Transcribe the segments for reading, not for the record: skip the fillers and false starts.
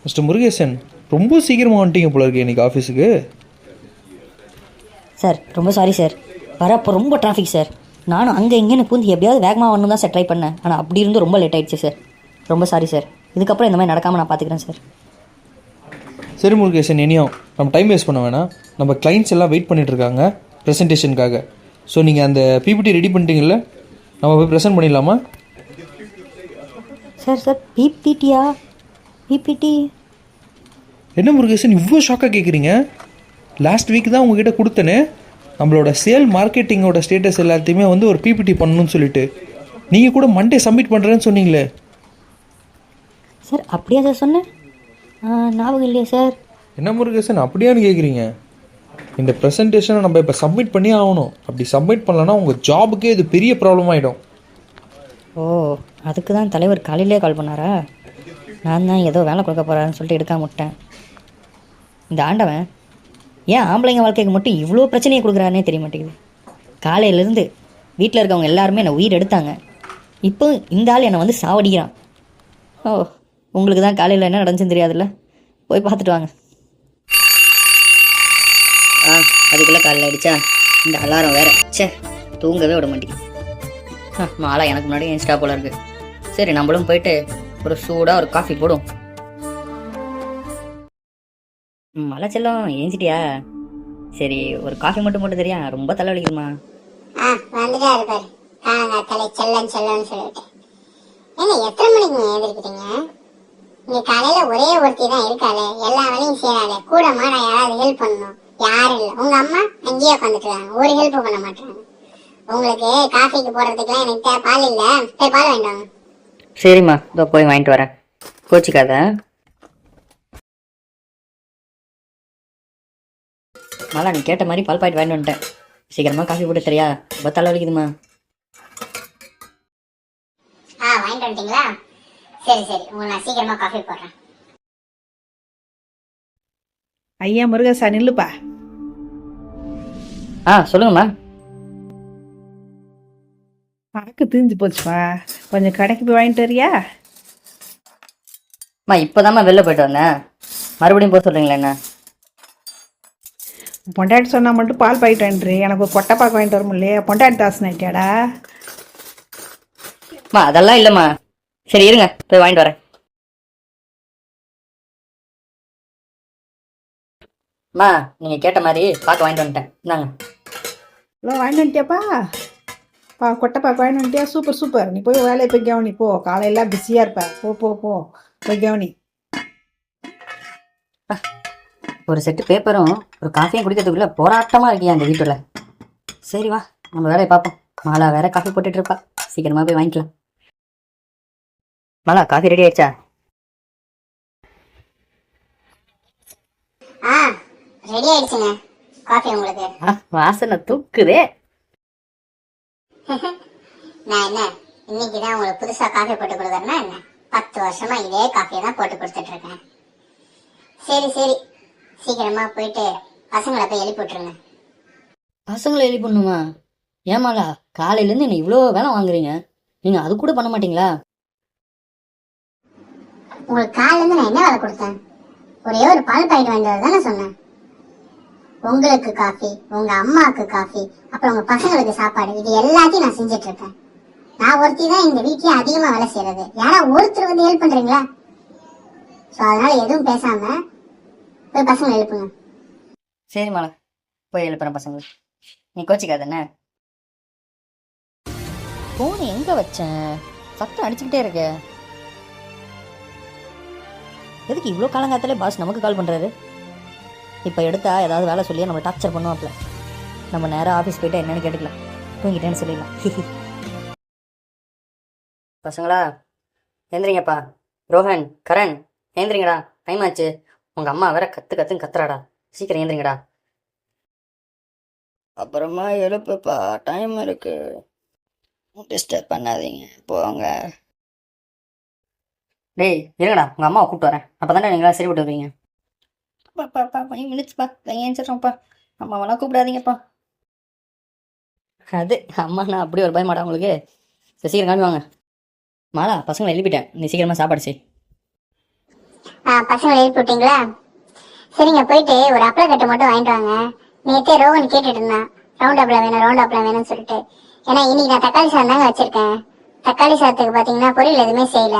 Mister Murugesan, ரொம்ப சீக்கிரமாக வந்துட்டீங்க போல இருக்கு இன்னைக்கு ஆஃபீஸுக்கு. சார் ரொம்ப சாரி சார். வரப்போ ரொம்ப டிராஃபிக் சார். நானும் அங்கே இங்கேன்னு பூந்து எப்படியாவது வேகமாக வரணும் தான் சார் ட்ரை பண்ணேன். ஆனால் அப்படி இருந்து ரொம்ப லேட் ஆகிடுச்சு சார். ரொம்ப சாரி சார். இதுக்கப்புறம் இந்த மாதிரி நடக்காமல் நான் பார்த்துக்கிறேன் சார். சரி முருகேசன், இனியும் நம்ம டைம் வேஸ்ட் பண்ண வேணாம். நம்ம கிளைண்ட்ஸ் எல்லாம் வெயிட் பண்ணிட்டு இருக்காங்க ப்ரெசன்டேஷனுக்காக. ஸோ நீங்கள் அந்த பிபிடி ரெடி பண்ணிட்டீங்கல்ல, நம்ம போய் ப்ரெசென்ட் பண்ணிடலாமா? சார் பிபிடியா? பிபிடி? என்ன முருகேசன் இவ்வளோ ஷாக்காக கேட்குறீங்க? லாஸ்ட் வீக் தான் உங்ககிட்ட கொடுத்தேனே நம்மளோட சேல் மார்க்கெட்டிங்கோட ஸ்டேட்டஸ் எல்லாத்தையுமே ஒரு பிபிடி பண்ணணும்னு சொல்லிட்டு. நீங்கள் கூட மண்டே சப்மிட் பண்ணுறேன்னு சொன்னீங்களே. சார் அப்படியா சார் சொன்னேன்? ஞாபகம் இல்லையா சார்? என்ன முருகேசன் அப்படியான்னு கேட்குறீங்க? இந்த ப்ரெசன்டேஷனை நம்ம இப்போ சப்மிட் பண்ணி ஆகணும். அப்படி சப்மிட் பண்ணலன்னா உங்கள் ஜாபுக்கே இது பெரிய ப்ராப்ளம் ஆகிடும். ஓ, அதுக்கு தான் தலைவர் காலையிலே கால் பண்ணாரா? நான் தான் ஏதோ வேலை கொடுக்க போகிறான்னு சொல்லிட்டு எடுக்காம விட்டேன். இந்த ஆண்டவன் ஏன் ஆம்பளைங்க வாழ்க்கைக்கு மட்டும் இவ்வளோ பிரச்சனையை கொடுக்குறாருனே தெரிய மாட்டேங்குது. காலையிலேருந்து வீட்டில் இருக்கவங்க எல்லாருமே என்னை உயிர் எடுத்தாங்க. இப்போ இந்த ஆள் என்னை சாவடிக்கிறான். ஓ, உங்களுக்கு தான் காலையில் என்ன நடந்துச்சுன்னு தெரியாதுல்ல, போய் பார்த்துட்டு வாங்க. அதுக்குள்ளே காலையில் ஆகிடுச்சா? இந்த அலாரம் வேறு, சே தூங்கவே விட மாட்டேங்குது. மாலா எனக்கு முன்னாடி இன்ஸ்டா போல இருக்கு. சரி, நம்மளும் போயிட்டு ஒரு சூடாக ஒரு காஃபி போடும். மழை செல்லம் ஏஞ்சிட்டியா? சரி, ஒரு காஃபி மட்டும் போட்டு தெரியா? ரொம்ப தலைவலிக்குதுமா. வந்துட்டாரு பாரு காலங்காத்தாலே செல்லன்னு சொல்லிட்டு. ஏங்க எத்தனை மணிக்கு எழுந்திருக்கிறீங்க? இங்க காலையில ஒரே ஒருத்தி தான் இருக்காளே, எல்லா வேலையும் செய்யறாளே, கூட மாட யாராவது ஹெல்ப் பண்ணணும். யாரும் இல்லை. உங்க அம்மா அங்கேயே உட்காந்துட்டுருக்காங்க, ஒரு ஹெல்ப் பண்ண மாட்டாங்க. உங்களுக்கு காஃபிக்கு போடுறதுக்குலாம் எனக்கு பால் இல்ல, போய் பால் வாங்கிட்டு வாங்க. சரிம்மா, இதோ போய் வாங்கிட்டு வரேன், கோச்சிக்காத. மாலா, நீ கேட்ட மாதிரி பால் பாக்கெட் வாங்கிட்டு வந்துட்டேன். சீக்கிரமா காஃபி போட்டு தெரியா? ரொம்ப தலைவலிக்குதுமா. வாங்கிட்டு வந்துட்டீங்களா? சரி உங்களுக்கு நான் சீக்கிரமா காஃபி போடுறேன். ஐயா முருகேசா, நில்லுப்பா. சொல்லுங்கம்மா. பாக்கு தீஞ்சு போச்சுப்பா, கொஞ்சம் கடைக்கு போய் வாங்கிட்டு வரியா? இப்போதாம்மா வெளில போயிட்டு வந்தேன், மறுபடியும் போக சொல்றீங்களா என்ன? பொண்டாட்டி சொன்னா மட்டும் பால் பாக்கெட் வாங்கிட்டு எனக்கு ஒரு கொட்டை பாக்கு வாங்கிட்டு வர முடியலையே. பொண்டாட்டி தாசன் ஆயிட்டியாடா? அதெல்லாம் இல்லைம்மா. சரி இருங்க, போய் வாங்கிட்டு வரேன். நீங்க கேட்ட மாதிரி பாக்கு வாங்கிட்டு வந்துட்டேன், இந்தாங்க. இவ்வளோ வாங்கிட்டு வந்துட்டியாப்பா? கொட்டை பாக்கு வாங்கிட்டு வந்துட்டியா? Super super. நீ போய் வேலையை போய் கவனி போ, காலையெல்லாம் பிஸியாக இருப்ப. போ போய் கவனி. ஒரு செட்டு பேப்பரும் ஒரு காஃபியும் குடிக்கிறதுக்குள்ள போராட்டமாக இருக்கியா அந்த வீட்டில். சரி வா, நம்ம வேலையை பார்ப்போம். மாலா வேற காஃபி போட்டுட்டு இருப்பா, சீக்கிரமா போய் வாங்கிக்கலாம். மாலா, காஃபி ரெடி ஆயிடுச்சா? ரெடி ஆயிடுச்சுங்க காஃபி உங்களுக்கு. வாசனை தூக்குதே. நான் என்ன இன்னைக்குதான் உங்களுக்கு புதுசா காஃபி போட்டு கொடுக்குறேன்னா என்ன? 10 வருஷமா இதே காஃபியை தான் போட்டு கொடுத்துட்டு இருக்கேன். சரி சீக்கிரமா போயிட்டு பசங்களை போய் எழுப்பி விட்டுருங்க. பசங்களை எழுப்பணுமா? ஏமாலா, காலையிலேருந்து என்ன இவ்வளோ வேலை வாங்குறீங்க, நீங்கள் அது கூட பண்ண மாட்டீங்களா? உங்களுக்கு காலையில இருந்து நான் என்ன வேலை கொடுத்தேன்? ஒரே ஒரு பால் பாக்கெட் வாங்கிட்டு தானே சொன்னேன். உங்களுக்கு காஃபி, உங்க அம்மாவுக்கு காஃபி, அப்புறம் உங்க பசங்களுக்கு சாப்பாடு, இது எல்லாத்தையும் நான் செஞ்சுட்டு இருக்கேன். நான் ஒருத்தி தான் இந்த வீட்லயே அதிகமா வேலை செய்யறது. யாரா ஒருத்தர் வந்து ஹெல்ப் பண்றீங்களா? சோ அதனால எதுவும் பேசாம போய் பசங்களை எழுப்புங்க. சரி மாலா, போய் எழுப்புறேன் பசங்களை. நீ கோச்சிக்காதண்ணே. போனை எங்க வச்சேன்? சத்தம் அடிச்சுக்கிட்டே இருக்க. எதுக்கு இவ்வளோ காலங்காத்தாலே பாஸ் நமக்கு கால் பண்ணுறாரு? இப்போ எடுத்தா ஏதாவது வேலை சொல்லி நம்ம டார்ச்சர் பண்ணுவாப்ல. நம்ம நேராக ஆஃபீஸ் போயிட்டா என்னன்னு கேட்டுக்கலாம், தூங்கிட்டேன்னு சொல்லிடலாம். பசங்களா எழுந்திரிங்கப்பா. ரோஹன், கரண், எழுந்திரிங்கடா, டைம் ஆச்சு. உங்கள் அம்மா வேற கத்துன்னு கத்துறாடா, சீக்கிரம் எழுந்திரிங்கடா. அப்புறமா எழுப்புப்பா, டைம் இருக்கு. டிஸ்டர்ப் பண்ணாதீங்க, போங்க. டேய் இருங்கடா, உங்கள் அம்மாவை கூப்பிட்டு வரேன், அப்போ தானே நீங்களா சரி விட்டு வருவீங்க. பாப்பா 5 மினிட்ஸ்ப்பா, ஏஞ்சிடறோம்ப்பா. அம்மாவெல்லாம் கூப்பிடாதீங்கப்பா. அது அம்மா, நான் அப்படி ஒரு பயமாடா உங்களுக்கு. சரி, சீக்கிரம் காமிவாங்க. மாலா, பசங்களை எழுப்பிட்டேன், நீ சீக்கிரமாக சாப்பாடு செய். பசங்களை எழுப்பி விட்டீங்களா? சரிங்க, போயிட்டு ஒரு அப்பள கட்டு மட்டும் வாங்கிட்டு வாங்க. நேற்றே ரோகன் கேட்டுட்டு இருந்தான், ரவுண்ட் அப்ளம் வேணும் ரவுண்ட் அப்ளம் வேணும்னு சொல்லிட்டு. ஏன்னா இன்னைக்கு நான் தக்காளி சாதம் தாங்க வச்சிருக்கேன். தக்காளி சாதத்துக்கு பாத்தீங்கன்னா பொரியல் எதுவுமே செய்யல.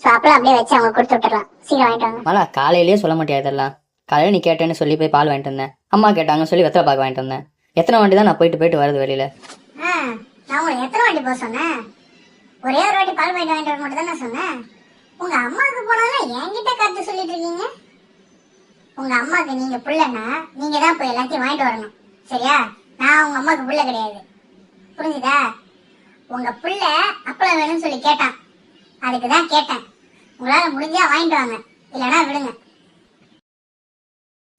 ஸோ அப்பளம் அப்படியே வச்சு அவங்க கொடுத்து விட்டுறலாம். சீக்கிரம் வாங்கிட்டு வாங்க. மலா காலையிலேயே சொல்ல மாட்டியா இதெல்லாம்? காலையில் நீ கேட்டேன்னு சொல்லி போய் பால் வாங்கிட்டு வந்தேன், அம்மா கேட்டாங்கன்னு சொல்லி வெத்தலை பாக்கு வாங்கிட்டு வந்தேன். எத்தனை வாட்டி தான் நான் போயிட்டு வருது வெளியில? நான் உங்களுக்கு எத்தனை வாட்டி போக சொன்னேன்? ஒரே ஒரு வாட்டி பால் வாங்கிட்டு வர மட்டும் தான் நான் சொன்னேன். உங்க அம்மாவுக்கு போனாலும் என்கிட்ட கருத்து சொல்லிட்டு இருக்கீங்க. உங்க அம்மாவுக்கு நீங்க புள்ளன்னா நீங்க தான் போய் எல்லாத்தையும் வாங்கிட்டு வரணும், சரியா? நான் உங்க அம்மாவுக்கு புள்ள கிடையாது, புரிஞ்சுதா? உங்க புள்ள அப்பளம் வேணும்னு சொல்லி கேட்டான், அதுக்கு தான் கேட்டேன். உங்களால முடிஞ்சா வாங்கிட்டு வாங்க, இல்லைன்னா விடுங்க.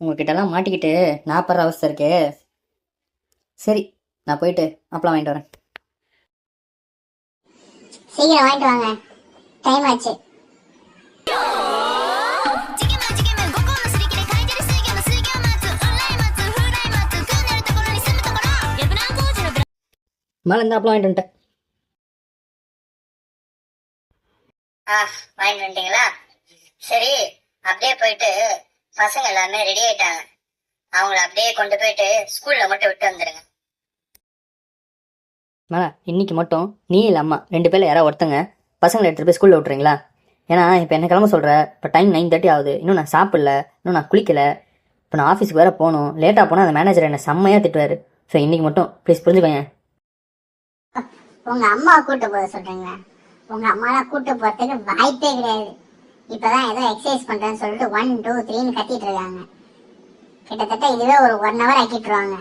உங்ககிட்டலாம் மாட்டிக்கிட்டு நான் படுற அவஸ்தை இருக்கே. சரி, நான் போயிட்டு அப்பளம் வாங்கிட்டு வரேன். சீக்கிரம் வாங்கிட்டு வாங்க, டைம் ஆச்சு. மேலே இருந்தால் அப்பளம் வாங்கிட்டு வந்துட்டேன். வாங்கிட்டு வந்துட்டீங்களா? சரி, அப்படியே போயிட்டு பசங்க எல்லாருமே ரெடி ஆயிட்டாங்க. அவங்கள அப்படியே கொண்டு போயிட்டு ஸ்கூல்ல மட்டும் விட்டு வந்துடுங்க. மேலே இன்னைக்கு மட்டும் நீ இல்லை அம்மா 2 பேரில் யாராவது ஒருத்தங்க பசங்களை எடுத்துகிட்டு போய் ஸ்கூலில் விட்றீங்களா? ஏன்னா இப்போ என்ன கிளம்ப சொல்கிற, இப்போ டைம் 9:30 ஆகுது, இன்னும் நான் சாப்பிடல, இன்னும் நான் குளிக்கலை, இப்போ நான் ஆஃபீஸுக்கு வேறு போகணும். லேட்டாக போனால் அந்த மேனேஜர் என்னை செம்மையாக திட்டுவார். ஸோ இன்றைக்கி மட்டும் ப்ளீஸ் புரிஞ்சுக்கோங்க. உங்க அம்மா கூட்டு போக சொல்றீங்க? உங்க அம்மாலாம் கூட்டு போறதுக்கு வாய்ப்பே கிடையாது. இப்பதான் ஏதோ எக்ஸசைஸ் பண்றேன்னு சொல்லிட்டு 1 2 3ன்னு கத்திட்டு இருக்காங்க. கிட்டத்தட்ட இதுவே ஒரு 1 hour ஆக்கிட்டுருவாங்க.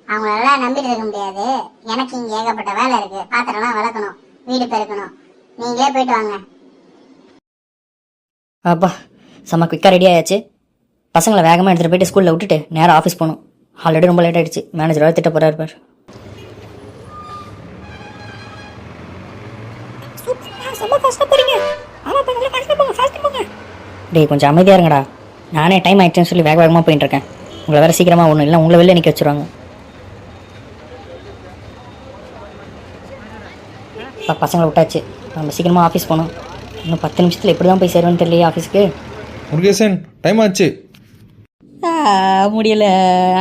அவங்களெல்லாம் நம்பிட்டு இருக்க முடியாது. எனக்கு இங்க ஏகப்பட்ட வேலை இருக்கு. பாத்திரம்லாம் விளக்கணும், வீடு பெருக்கணும். நீங்களே போயிட்டு வாங்க. அப்பா செம்ம குயிக்காக ரெடி ஆயாச்சு. பசங்களை வேகமாக எடுத்துகிட்டு போயிட்டு ஸ்கூலில் விட்டுட்டு நேராக ஆஃபீஸ் போகணும். ஆல்ரெடி ரொம்ப லேட் ஆகிடுச்சு, மேனேஜர் வேறு திட்ட போகிறாரு பார். டேய் கொஞ்சம் அமைதியாக இருங்கடா. நானே டைம் ஆயிடுச்சுன்னு சொல்லி வேக வேகமாக போயிட்டு இருக்கேன். உங்களை வேறு சீக்கிரமாக ஒன்றும் இல்லை, உங்களை வெளில நிற்க வச்சுருவாங்க. பசங்களை விட்டாச்சு, நம்ம சீக்கிரமாக ஆஃபீஸ் போகணும். இன்னும் 10 நிமிஷத்தில் எப்படி தான் போய் சேருவேன்னு தெரியலையே ஆஃபீஸ்க்கு. முருகேசன் டைம் ஆச்சு. முடியல,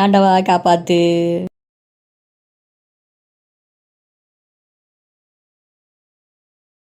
ஆண்டவா காப்பாத்து.